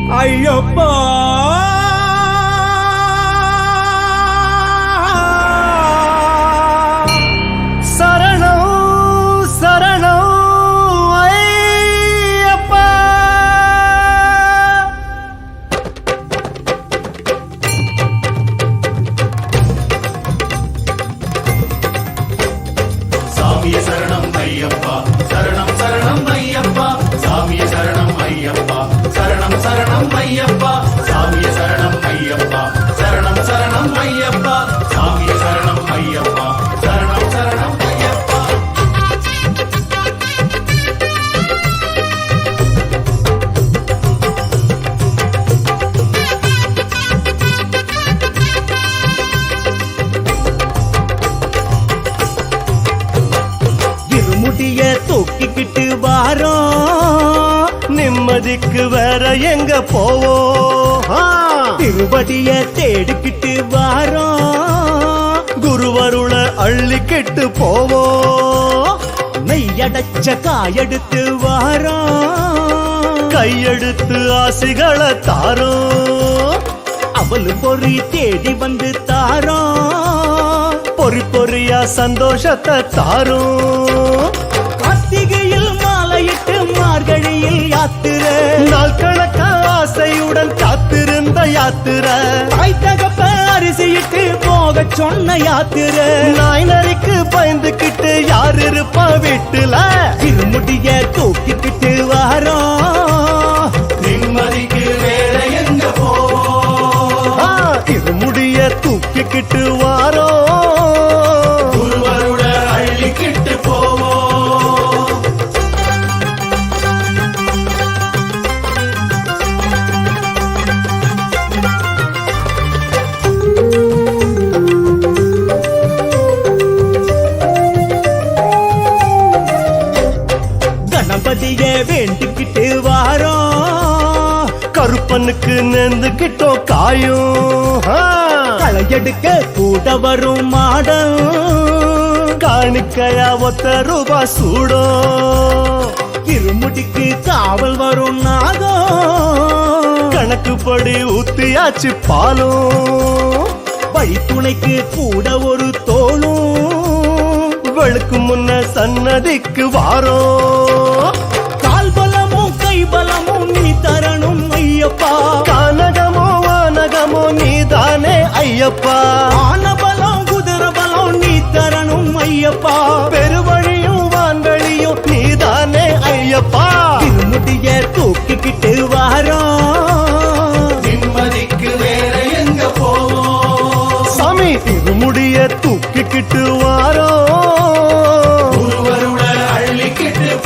ஐயப்பா சரணம் ஐயப்பா சரணம் சரணம் ஐயப்பா சாமிய சரணம் ஐயப்பா சரணம் சரணம் ஐயப்பா சாமிய சரணம் ஐயப்பா சரணம் சரணம் ஐயப்பா சாமிய சரணம் ஐயப்பா சரணம் சரணம் ஐயப்பா இருமுடிய தூக்கிக்கிட்டு வாரோம் நிம்மதிக்கு வேற எங்க போவோம் திருவடிய தேடிக்கிட்டு வாரோம் குருவருள அள்ளிக்கிட்டு போவோம் மெய்யடைச்ச காயெடுத்து வாரோம் கையெடுத்து ஆசைகளை தாரோம் அவளு பொறி தேடி வந்து தாரோம் பொறி பொறியா சந்தோஷத்தை தாரும் கார்த்திகையில் மாலையிட்டு மார்கழியில் யாத்திரை நாள் கணக்க ஆசையுடன் காத்திருந்த யாத்திரை தாய் தகப்ப அரிசியிட்டு போக சொன்ன யாத்திரை நாய் நரிக்கு பயந்துக்கிட்டு யார் இருப்பா வீட்டுல இருமுடிய தூக்கிக்கிட்டு வாரோம் நிம்மதிக்கு வேற எங்க போவோம் இருமுடிய தூக்கிக்கிட்டு வாரோம் கணபதியே வேண்டிக்கிட்டு வாரோம் கருப்பனுக்கு நெந்துக்கிட்டோம் காயும் களையெடுக்க கூட வரும் மாடம் காணிக்கையா ₹1 சூடும் இருமுடிக்கு காவல் வரும் நாகம் கணக்குப்படி ஊத்தியாச்சு பாலும் வழித்துணைக்கு கூட ஒரு தோளும் வெளுக்கு முன்ன சன்னதிக்கு வாரோம் கால் பலமும் கை பலமும் நீ தரணும் ஐயப்பா கானகமோ வானகமோ நீதானே ஐயப்பா ஆனபலம் குதிரை பலம் நீ தரணும் ஐயப்பா பெருவழியும் வான்வழியும் நீதானே ஐயப்பா திருமுடிய தூக்கிக்கிட்டு வாரோம் நிம்மதிக்கு வேற எங்க போவோம் சாமி திருமுடிய தூக்கிக்கிட்டு வாரோம்